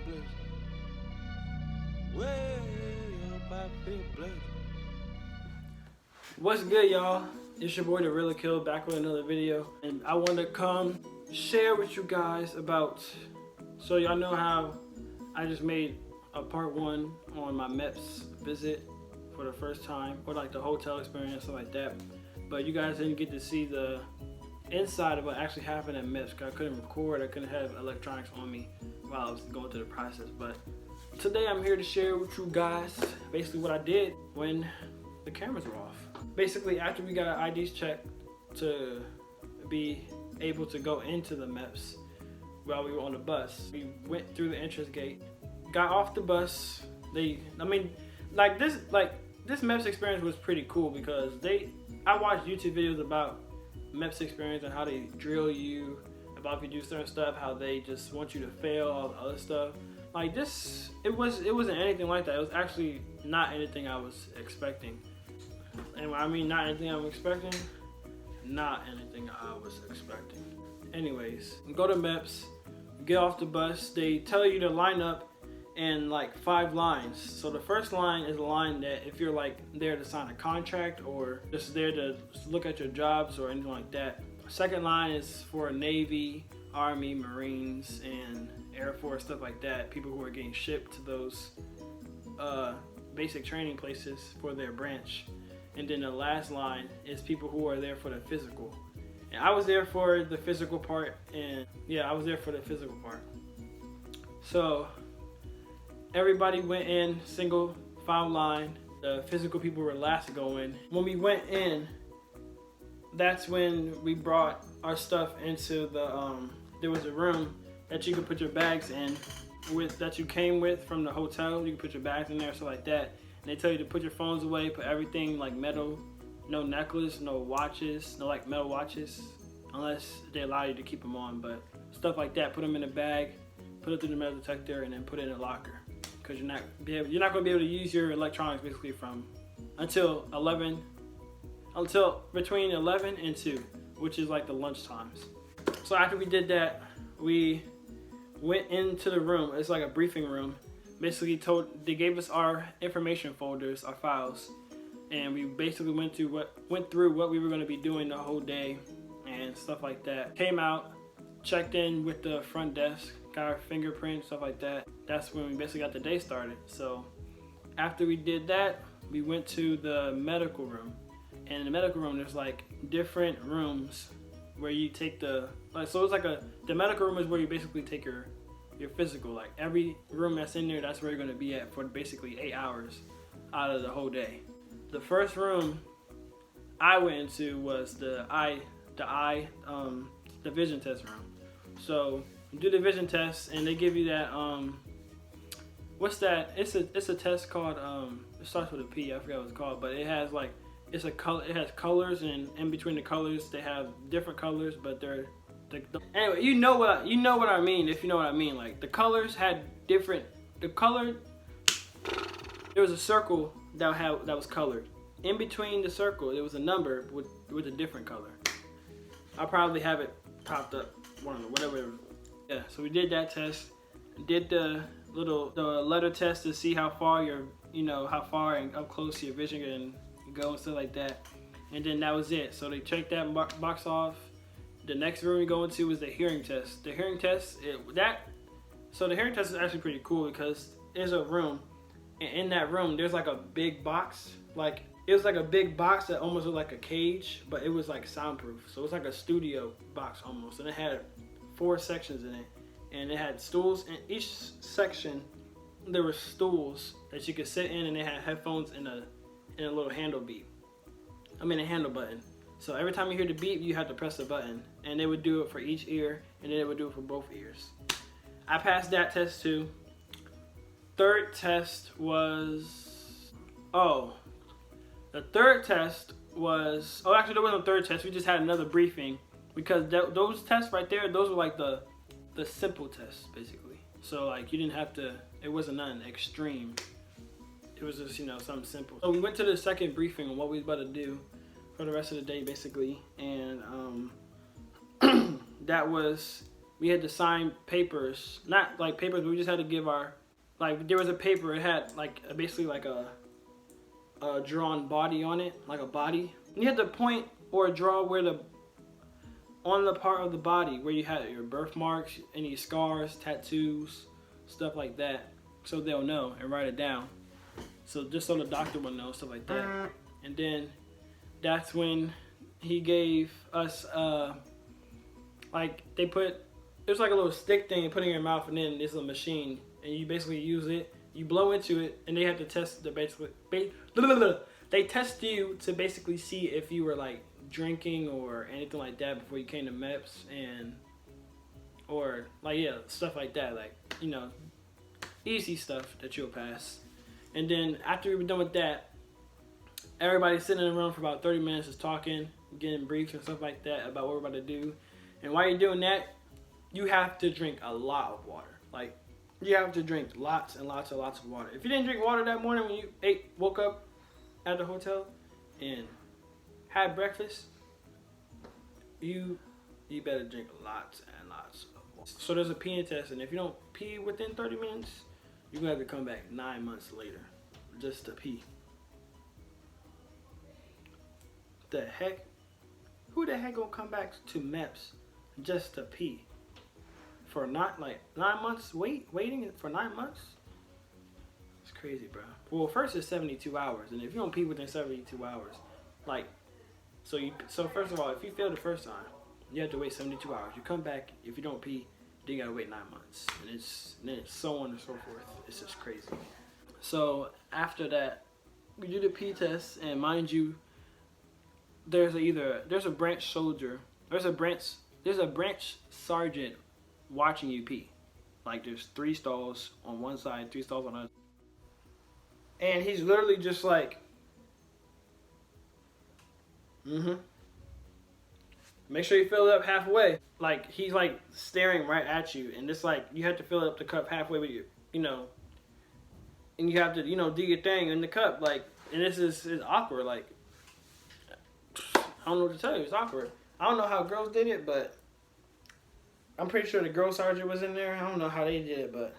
blessed. Way up, I feel blessed. What's good, y'all? It's your boy The Real Kill back with another video, and I want to come share with you guys about. So y'all know how I just made a part 1 on my Meps visit for the first time, or like the hotel experience, stuff like that. But you guys didn't get to see the inside of what actually happened at Meps. I couldn't record, I couldn't have electronics on me while I was going through the process. But today I'm here to share with you guys basically what I did when the cameras were off. Basically, after we got our IDs checked to be able to go into the Meps while we were on the bus, we went through the entrance gate, got off the bus. This Meps experience was pretty cool because I watched YouTube videos about Meps experience and how they drill you, about if you do certain stuff, how they just want you to fail, all the other stuff. Like this, it wasn't anything like that. It was actually not anything I was expecting. And when I mean not anything I'm expecting, not anything I was expecting. Anyways, go to Meps, get off the bus. They tell you to line up in like 5 lines. So the first line is a line that if you're like there to sign a contract or just there to look at your jobs or anything like that. Second line is for Navy, Army, Marines, and Air Force, stuff like that. People who are getting shipped to those basic training places for their branch. And then the last line is people who are there for the physical. And I was there for the physical part, and yeah, I was there for the physical part. So everybody went in single file line. The physical people were last to go in. When we went in, that's when we brought our stuff into the, there was a room that you could put your bags in that you came with from the hotel. You could put your bags in there, stuff like that. And they tell you to put your phones away, put everything like metal, no necklace, no watches, no like metal watches, unless they allow you to keep them on. But stuff like that, put them in a bag, put it through the metal detector, and then put it in a locker. Because you're not going to be able to use your electronics basically until between 11 and 2, which is like the lunch times. So after we did that, we went into the room. It's like a briefing room. Basically they gave us our information folders, our files, and we basically went through what we were going to be doing the whole day and stuff like that. Came out, checked in with the front desk, got our fingerprints, stuff like that. That's when we basically got the day started. So after we did that, we went to the medical room. And in the medical room, there's like different rooms where you take the medical room is where you basically take your physical. Like every room that's in there, that's where you're going to be at for basically 8 hours out of the whole day. The first room I went into was the vision test room. So you do the vision test and they give you that what's that? It's a test called it starts with a P. I forgot what it's called, but it has like it has colors, and in between the colors they have different colors, but they're anyway, you know what I mean, if you know what I mean. Like the colors had different, there was a circle that was colored. In between the circle there was a number with a different color. I'll probably have it popped up, whatever. Yeah, so we did that test, did the letter test to see how far how far and up close your vision can go and stuff like that. And then that was it. So they checked that box off. The next room we go into is the hearing test. The hearing test, the hearing test is actually pretty cool because there's a room, and in that room there's like a big box. Like it was like a big box that almost looked like a cage, but it was like soundproof. So it's like a studio box almost, and it had 4 sections in it, and it had stools. In each section there were stools that you could sit in, and they had headphones and a little handle button. So every time you hear the beep, you have to press the button, and they would do it for each ear, and then they would do it for both ears. I passed that test too. Third test was, the third test was, actually there wasn't a third test, we just had another briefing, because those tests right there, those were like the simple tests basically. So like you didn't have to, it wasn't nothing extreme. It was just, something simple. So we went to the second briefing on what we was about to do for the rest of the day basically, and that was we had to sign papers, not like papers, but we just had to give our, like there was a paper, it had like basically like a drawn body on it, like a body. And you had to point or draw where on the part of the body where you had your birthmarks, any scars, tattoos, stuff like that, so they'll know and write it down. So just so the doctor will know, stuff like that. And then that's when he gave us like they put, it was like a little stick thing you put in your mouth, and then this little machine, and you basically use it. You blow into it, and they have to test the they test you to basically see if you were like drinking or anything like that before you came to Meps, and or like yeah, stuff like that, like you know, easy stuff that you'll pass. And then after we were done with that, everybody's sitting in the room for about 30 minutes just talking, getting briefs and stuff like that about what we're about to do. And while you're doing that, you have to drink a lot of water. Like, you have to drink lots and lots and lots of water. If you didn't drink water that morning when you woke up at the hotel and had breakfast, you better drink lots and lots of water. So there's a peeing test, and if you don't pee within 30 minutes, you're gonna have to come back 9 months later just to pee. The heck? Who the heck gonna come back to Meps just to pee? For not like 9 months waiting for 9 months? It's crazy, bro. Well, first it's 72 hours, and if you don't pee within 72 hours, like, so first of all, if you fail the first time, you have to wait 72 hours. You come back, if you don't pee, then you gotta wait 9 months, and then it's so on and so forth. It's just crazy. So after that, we do the pee test, and mind you, there's a branch soldier, there's a branch sergeant watching you pee. Like there's 3 stalls on one side, 3 stalls on the other. And he's literally just like, make sure you fill it up halfway. Like he's like staring right at you, and it's like you have to fill up the cup halfway with your, and you have to, do your thing in the cup. Like, and this is awkward. Like, I don't know what to tell you. It's awkward. I don't know how girls did it, but I'm pretty sure the girl sergeant was in there. I don't know how they did it, but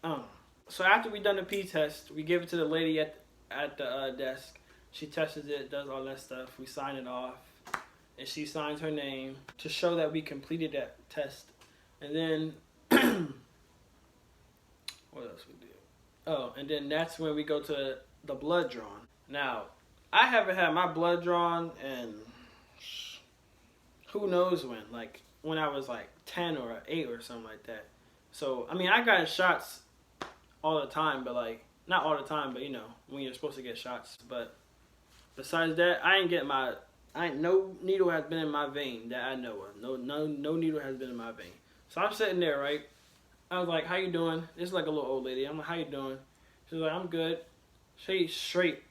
I don't know. So after we done the pee test, we give it to the lady at the desk. She tested it, does all that stuff. We sign it off, and she signs her name to show that we completed that test. And then what else we do? Oh, and then that's when we go to the blood drawn. Now, I haven't had my blood drawn in who knows when, like when I was like 10 or 8 or something like that. So, I mean, I got shots all the time, but like, not all the time, but when you're supposed to get shots. But besides that, no needle has been in my vein that I know of. No needle has been in my vein. So I'm sitting there, right? I was like, how you doing? This is like a little old lady. I'm like, how you doing? She's like, I'm good. She's straight.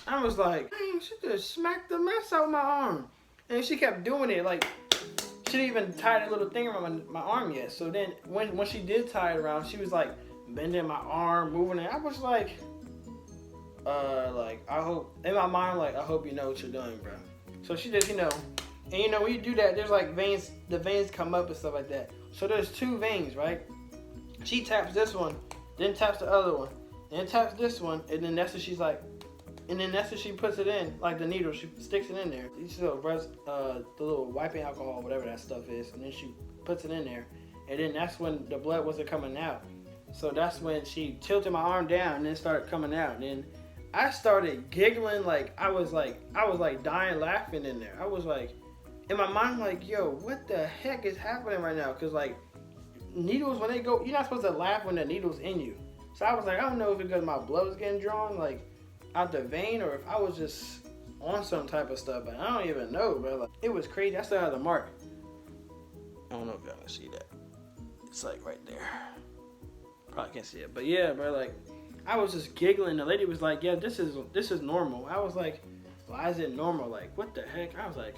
I was like, dang, she just smacked the mess out of my arm. And she kept doing it. Like, she didn't even tie that little thing around my arm yet. So then when she did tie it around, she was like bending my arm, moving it. I was like, I hope, in my mind, like, I hope you know what you're doing, bro. So she just, and when you do that, there's like veins, the veins come up and stuff like that. So there's 2 veins, right? She taps this one, then taps the other one, then taps this one, and then that's what she's like, and then that's what she puts it in, like the needle, she sticks it in there. You see the little wiping alcohol, whatever that stuff is, and then she puts it in there, and then that's when the blood wasn't coming out. So that's when she tilted my arm down and then started coming out. And then I started giggling, like I was like dying laughing in there. I was like, in my mind, like, yo, what the heck is happening right now? Because like needles, when they go, you're not supposed to laugh when the needle's in you. So I was like, I don't know if it's because my blood was getting drawn like out the vein, or if I was just on some type of stuff, but I don't even know, bro. Like, it was crazy. I still have the mark. I don't know if y'all can see that. It's like right there. Probably can't see it, but yeah, bro. Like, I was just giggling. The lady was like, "Yeah, this is normal." I was like, "Why is it normal? Like, what the heck?" I was like,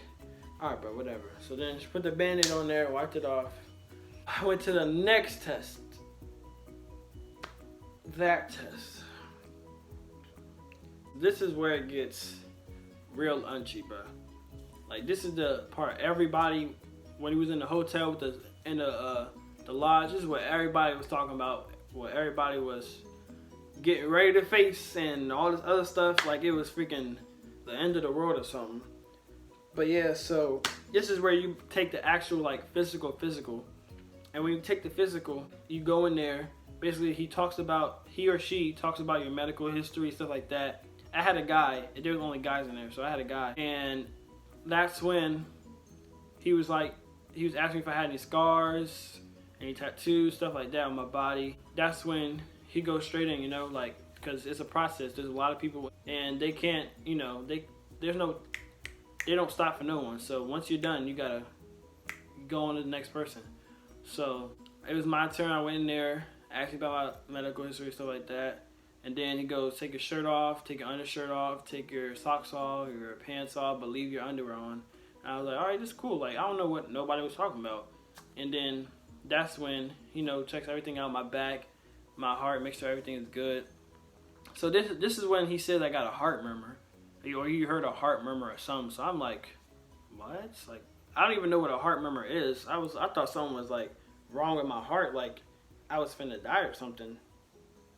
"All right, bro, whatever." So then she put the Band-Aid on there, wiped it off. I went to the next test. That test. This is where it gets real unchy, bro. Like, this is the part everybody when he was in the hotel with the lodge. This is what everybody was talking about. What everybody was getting ready to face and all this other stuff. Like it was freaking the end of the world or something. But yeah, so this is where you take the actual like physical. And when you take the physical, you go in there. Basically, he or she talks about your medical history, stuff like that. I had a guy, there was only guys in there, so I had a guy. And that's when he was asking me if I had any scars, any tattoos, stuff like that on my body. That's when he goes straight in, you know, like, because it's a process. There's a lot of people, and they can't, you know, they don't stop for no one. So once you're done, you gotta go on to the next person. So it was my turn. I went in there, asked me about my medical history, stuff like that. And then he goes, take your shirt off, take your undershirt off, take your socks off, your pants off, but leave your underwear on. And I was like, all right, this is cool. Like, I don't know what nobody was talking about. And then that's when, you know, checks everything out, my back, my heart, make sure everything is good. So this is when he says I got a heart murmur. Or you heard a heart murmur or something. So I'm like, what? Like, I don't even know what a heart murmur is. I thought something was like wrong with my heart, like I was finna die or something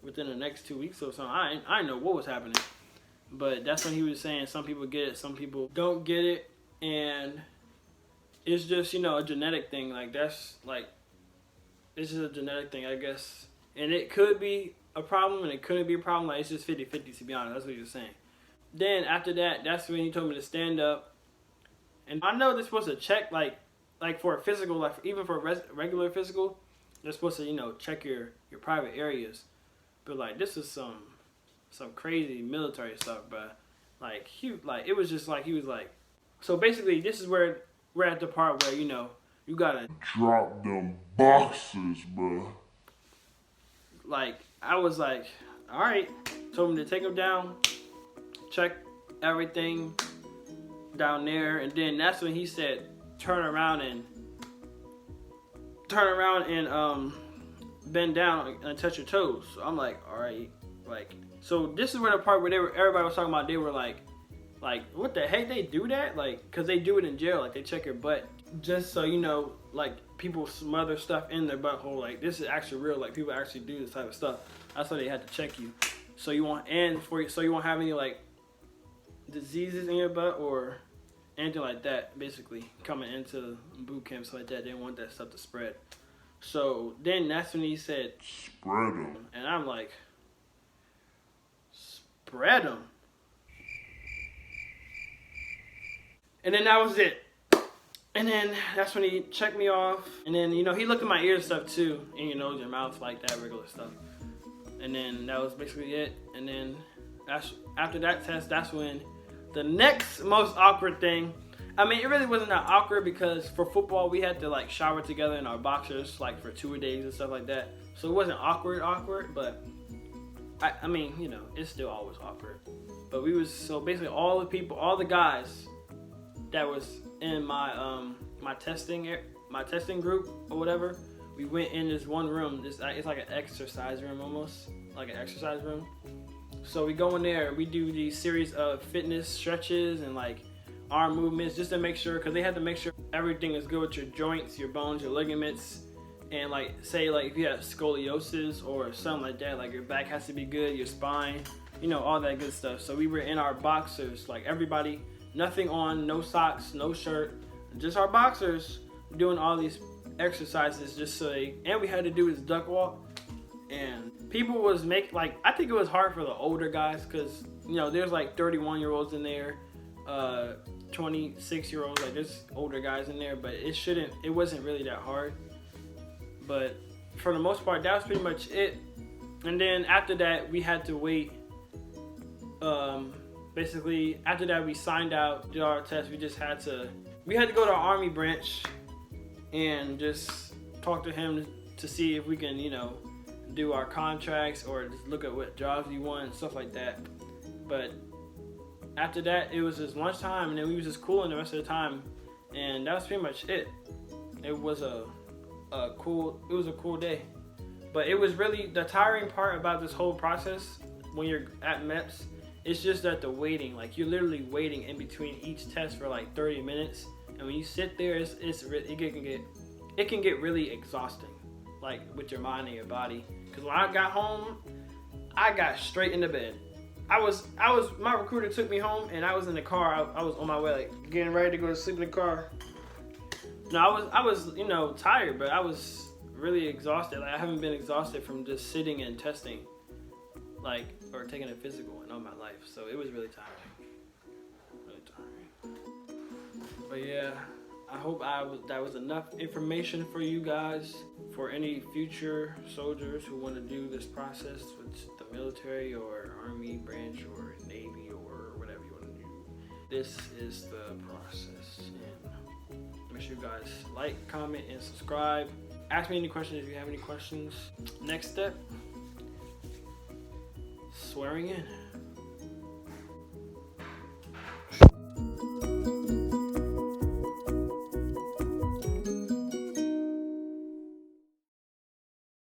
within the next 2 weeks or something. I didn't know what was happening. But that's when he was saying some people get it, some people don't get it, and it's just, you know, a genetic thing. Like that's like, it's just a genetic thing, I guess. And it could be a problem and it couldn't be a problem. Like it's just 50-50, to be honest. That's what he was saying. Then after that, that's when he told me to stand up. And I know they're supposed to check, like for a physical, like even for a regular physical, they're supposed to, you know, check your private areas. But like this is some crazy military stuff, bro. Like it was just like he was like. So basically, this is where we're at the part where, you know, you gotta drop them boxes, bro. Like I was like, all right. Told him to take them down, check everything down there, and then that's when he said turn around and bend down and touch your toes. So I'm like, all right, like, so this is where the part where everybody was talking about, they were like what the heck, they do that? Like, cause they do it in jail, like they check your butt, just so you know, like people smother stuff in their butthole. Like this is actually real, like people actually do this type of stuff. That's why they had to check you, so you won't have any like diseases in your butt or anything like that. Basically, coming into boot camps like that, they didn't want that stuff to spread. So then that's when he said, spread them. And I'm like, spread them. And then that was it. And then that's when he checked me off. And then, you know, he looked at my ears and stuff too. And your nose, your mouth, like that regular stuff. And then that was basically it. And then after that test, that's when the next most awkward thing. I mean, it really wasn't that awkward because for football, we had to like shower together in our boxers like for 2 days and stuff like that. So it wasn't awkward, but I mean, you know, it's still always awkward. But so basically all the guys that was in my my testing group or whatever, we went in this one room. It's like an exercise room, almost like an exercise room. So we go in there, we do these series of fitness stretches and like arm movements just to make sure, because they had to make sure everything is good with your joints, your bones, your ligaments, and like say like if you have scoliosis or something like that, like your back has to be good, your spine, you know, all that good stuff. So we were in our boxers, like everybody, nothing on, no socks, no shirt, just our boxers, doing all these exercises just so and we had to do this duck walk. And people was I think it was hard for the older guys because, you know, there's like 31-year-olds in there, 26-year-olds, like there's older guys in there, but it wasn't really that hard. But for the most part, that was pretty much it. And then after that, we had to wait. Basically, after that, we signed out, did our test. We had to go to our army branch and just talk to him to see if we can, you know, do our contracts or just look at what jobs we want and stuff like that. But after that, it was just lunchtime, and then we was just cooling the rest of the time, and that was pretty much it. It was a cool day. But it was really the tiring part about this whole process when you're at Meps. It's just that the waiting, like you're literally waiting in between each test for like 30 minutes. And when you sit there, it can get really exhausting, like with your mind and your body. Because when I got home, I got straight into bed. My recruiter took me home, and I was in the car. I was on my way, like getting ready to go to sleep in the car. No, I was, tired, but I was really exhausted. Like I haven't been exhausted from just sitting and testing, like, or taking a physical in all my life. So it was really tiring. Really tiring. But yeah, I hope that was enough information for you guys. For any future soldiers who want to do this process with the military or Army branch or Navy or whatever you want to do, this is the process. And make sure you guys like, comment, and subscribe. Ask me any questions if you have any questions. Next step, swearing in.